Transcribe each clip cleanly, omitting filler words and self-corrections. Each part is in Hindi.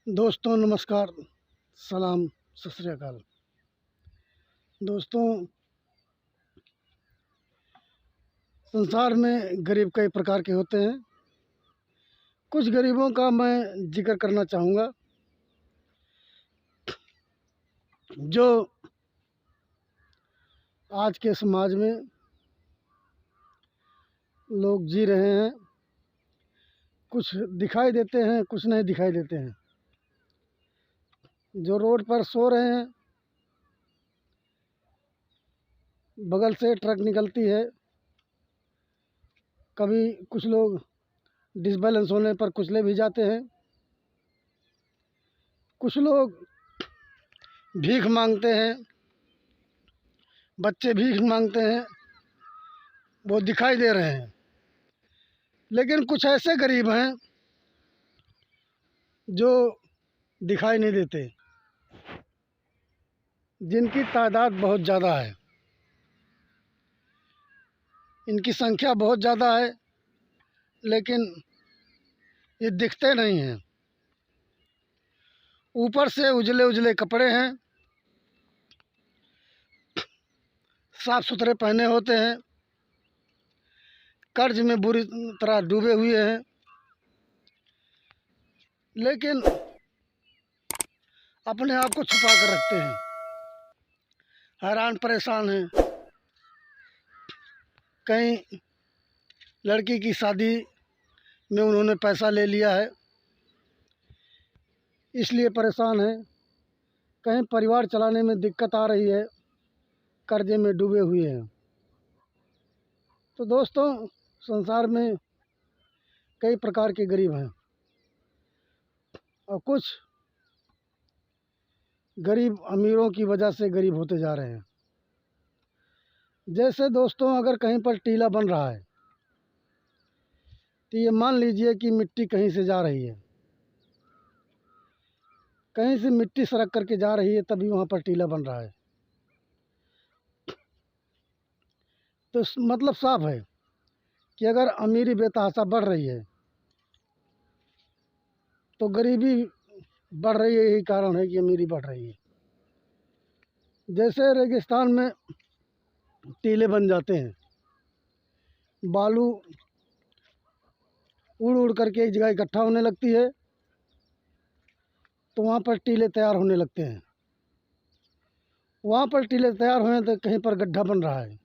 दोस्तों नमस्कार, सलाम, सत श्री अकाल। दोस्तों, संसार में गरीब कई प्रकार के होते हैं। कुछ गरीबों का मैं जिक्र करना चाहूँगा जो आज के समाज में लोग जी रहे हैं। कुछ दिखाई देते हैं, कुछ नहीं दिखाई देते हैं। जो रोड पर सो रहे हैं, बगल से ट्रक निकलती है, कभी कुछ लोग डिसबैलेंस होने पर कुचले भी जाते हैं। कुछ लोग भीख मांगते हैं, बच्चे भीख मांगते हैं, वो दिखाई दे रहे हैं। लेकिन कुछ ऐसे गरीब हैं जो दिखाई नहीं देते, जिनकी तादाद बहुत ज़्यादा है, इनकी संख्या बहुत ज़्यादा है, लेकिन ये दिखते नहीं हैं। ऊपर से उजले उजले कपड़े हैं, साफ सुथरे पहने होते हैं, कर्ज में बुरी तरह डूबे हुए हैं, लेकिन अपने आप को छुपा कर रखते हैं। हैरान परेशान हैं। कहीं लड़की की शादी में उन्होंने पैसा ले लिया है, इसलिए परेशान है। कहीं परिवार चलाने में दिक्कत आ रही है, कर्जे में डूबे हुए हैं। तो दोस्तों, संसार में कई प्रकार के गरीब हैं और कुछ गरीब अमीरों की वजह से गरीब होते जा रहे हैं। जैसे दोस्तों, अगर कहीं पर टीला बन रहा है तो ये मान लीजिए कि मिट्टी कहीं से जा रही है, कहीं से मिट्टी सड़क करके जा रही है, तभी वहाँ पर टीला बन रहा है। तो मतलब साफ है कि अगर अमीरी बेतहाशा बढ़ रही है तो गरीबी बढ़ रही है। यही कारण है कि अमीरी बढ़ रही है। जैसे रेगिस्तान में टीले बन जाते हैं, बालू उड़ उड़ करके एक जगह इकट्ठा होने लगती है, तो वहाँ पर टीले तैयार होने लगते हैं। वहाँ पर टीले तैयार हुए तो कहीं पर गड्ढा बन रहा है।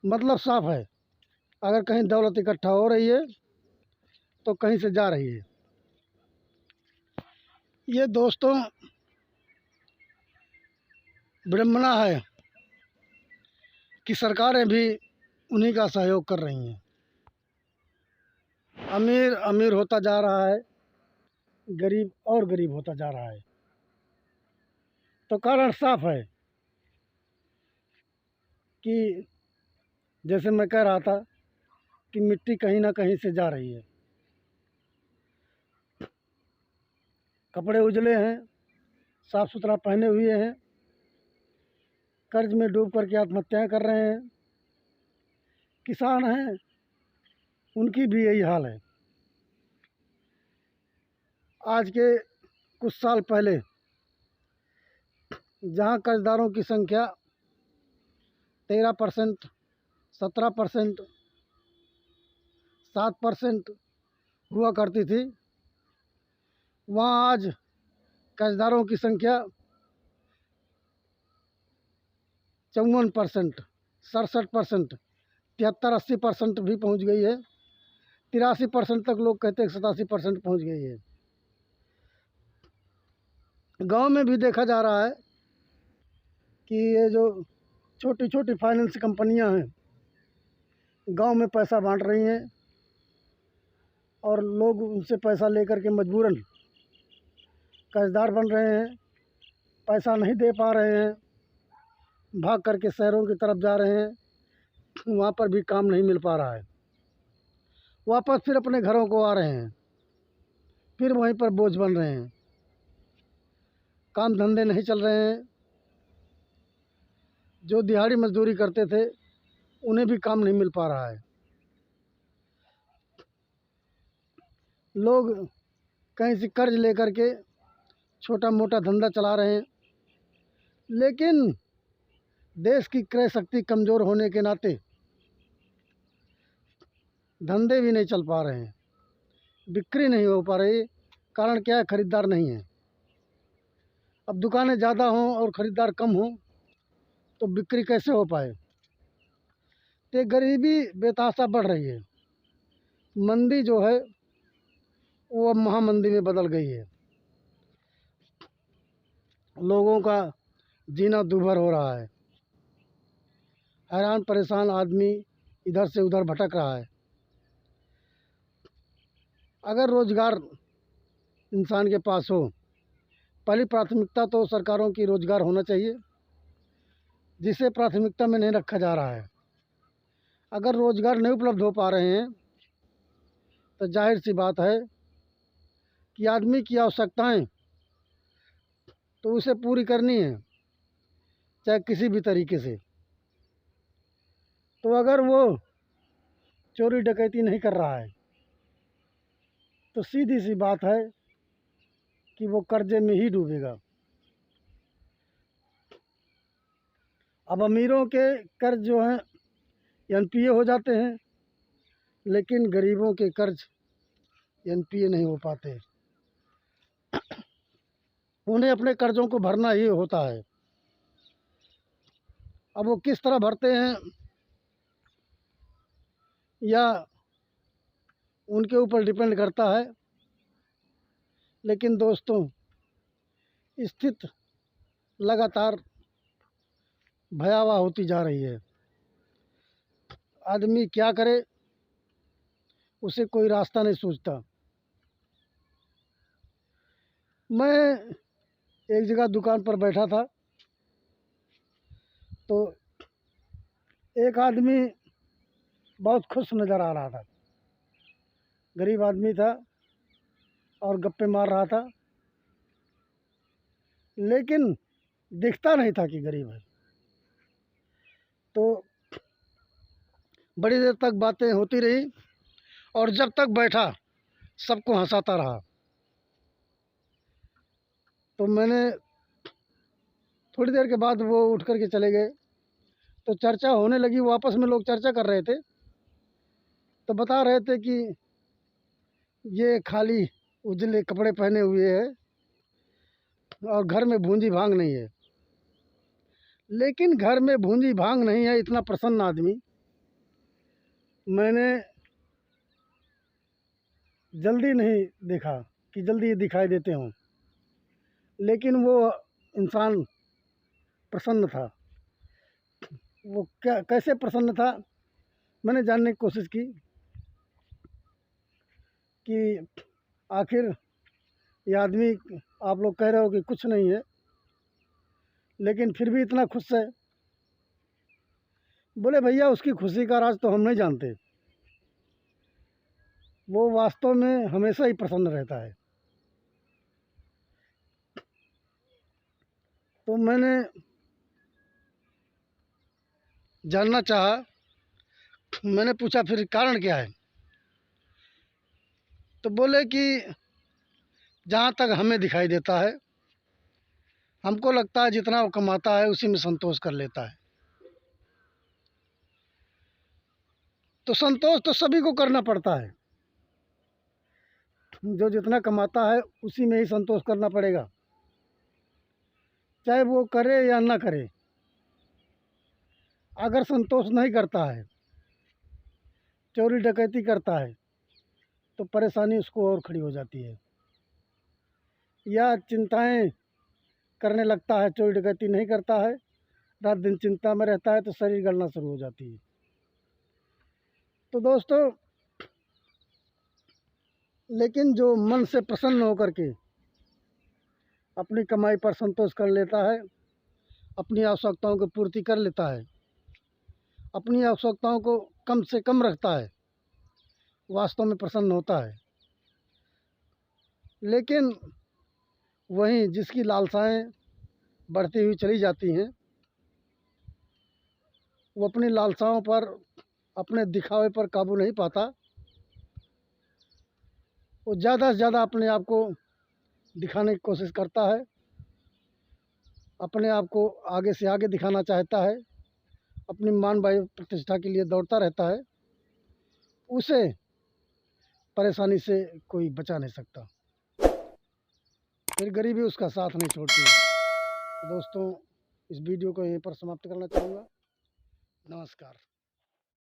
मतलब साफ है, अगर कहीं दौलत इकट्ठा हो रही है तो कहीं से जा रही है। ये दोस्तों विडम्बना है कि सरकारें भी उन्हीं का सहयोग कर रही हैं। अमीर अमीर होता जा रहा है, गरीब और गरीब होता जा रहा है। तो कारण साफ है कि जैसे मैं कह रहा था कि मिट्टी कहीं ना कहीं से जा रही है। कपड़े उजले हैं, साफ सुथरा पहने हुए हैं, कर्ज में डूब करके आत्महत्याएं कर रहे हैं। किसान हैं, उनकी भी यही हाल है। आज के कुछ साल पहले जहां कर्जदारों की संख्या 13%, 17%, 7% हुआ करती थी, वहाँ आज कर्जदारों की संख्या 54%, 67%, 73-80% भी पहुँच गई है। 83% तक लोग कहते हैं, 87% पहुँच गई है। गांव में भी देखा जा रहा है कि ये जो छोटी छोटी फाइनेंस कंपनियां हैं, गांव में पैसा बांट रही हैं और लोग उनसे पैसा लेकर के मजबूरन कर्जदार बन रहे हैं। पैसा नहीं दे पा रहे हैं, भाग करके शहरों की तरफ जा रहे हैं, वहाँ पर भी काम नहीं मिल पा रहा है। वापस फिर अपने घरों को आ रहे हैं, फिर वहीं पर बोझ बन रहे हैं। काम धंधे नहीं चल रहे हैं। जो दिहाड़ी मजदूरी करते थे उन्हें भी काम नहीं मिल पा रहा है। लोग कहीं से कर्ज लेकर के छोटा मोटा धंधा चला रहे हैं, लेकिन देश की क्रय शक्ति कमज़ोर होने के नाते धंधे भी नहीं चल पा रहे हैं, बिक्री नहीं हो पा रही। कारण क्या है? ख़रीदार नहीं है। अब दुकानें ज़्यादा हों और ख़रीदार कम हों तो बिक्री कैसे हो पाए? तो गरीबी बेतहाशा बढ़ रही है। मंदी जो है वो अब महामंदी में बदल गई है। लोगों का जीना दूभर हो रहा है। हैरान परेशान आदमी इधर से उधर भटक रहा है। अगर रोज़गार इंसान के पास हो, पहली प्राथमिकता तो सरकारों की रोज़गार होना चाहिए, जिसे प्राथमिकता में नहीं रखा जा रहा है। अगर रोज़गार नहीं उपलब्ध हो पा रहे हैं तो जाहिर सी बात है कि आदमी की आवश्यकताएं तो उसे पूरी करनी है, चाहे किसी भी तरीके से। तो अगर वो चोरी डकैती नहीं कर रहा है तो सीधी सी बात है कि वो कर्जे में ही डूबेगा। अब अमीरों के कर्ज जो हैं एनपीए हो जाते हैं, लेकिन गरीबों के कर्ज एनपीए नहीं हो पाते। उन्हें अपने कर्ज़ों को भरना ही होता है। अब वो किस तरह भरते हैं या उनके ऊपर डिपेंड करता है, लेकिन दोस्तों स्थिति लगातार भयावह होती जा रही है। आदमी क्या करे, उसे कोई रास्ता नहीं सूझता। मैं एक जगह दुकान पर बैठा था तो एक आदमी बहुत खुश नज़र आ रहा था। गरीब आदमी था और गप्पे मार रहा था, लेकिन दिखता नहीं था कि गरीब है। तो बड़ी देर तक बातें होती रही और जब तक बैठा सबको हंसाता रहा। तो मैंने थोड़ी देर के बाद वो उठ कर के चले गए तो चर्चा होने लगी। वो आपस में लोग चर्चा कर रहे थे तो बता रहे थे कि ये खाली उजले कपड़े पहने हुए है और घर में भूंजी भांग नहीं है। लेकिन घर में भूंजी भांग नहीं है, इतना प्रसन्न आदमी मैंने जल्दी नहीं देखा कि जल्दी दिखाई देते हों। लेकिन वो इंसान प्रसन्न था। वो क्या कैसे प्रसन्न था, मैंने जानने की कोशिश की कि आखिर ये आदमी, आप लोग कह रहे हो कि कुछ नहीं है लेकिन फिर भी इतना खुश है। बोले भैया उसकी खुशी का राज तो हम नहीं जानते, वो वास्तव में हमेशा ही प्रसन्न रहता है। तो मैंने जानना चाहा, मैंने पूछा फिर कारण क्या है? तो बोले कि जहाँ तक हमें दिखाई देता है, हमको लगता है जितना वो कमाता है उसी में संतोष कर लेता है। तो संतोष तो सभी को करना पड़ता है, जो जितना कमाता है उसी में ही संतोष करना पड़ेगा, चाहे वो करे या ना करे। अगर संतोष नहीं करता है, चोरी डकैती करता है, तो परेशानी उसको और खड़ी हो जाती है। या चिंताएं करने लगता है, चोरी डकैती नहीं करता है, रात दिन चिंता में रहता है, तो शरीर गलना शुरू हो जाती है। तो दोस्तों, लेकिन जो मन से प्रसन्न होकर के अपनी कमाई पर संतोष कर लेता है, अपनी आवश्यकताओं की पूर्ति कर लेता है, अपनी आवश्यकताओं को कम से कम रखता है, वास्तव में प्रसन्न होता है। लेकिन वहीं जिसकी लालसाएं बढ़ती हुई चली जाती हैं, वो अपनी लालसाओं पर, अपने दिखावे पर काबू नहीं पाता। वो ज़्यादा से ज़्यादा अपने आप को दिखाने की कोशिश करता है, अपने आप को आगे से आगे दिखाना चाहता है, अपनी मान भाई प्रतिष्ठा के लिए दौड़ता रहता है। उसे परेशानी से कोई बचा नहीं सकता, फिर गरीबी उसका साथ नहीं छोड़ती। तो दोस्तों, इस वीडियो को यहीं पर समाप्त करना चाहूँगा। नमस्कार।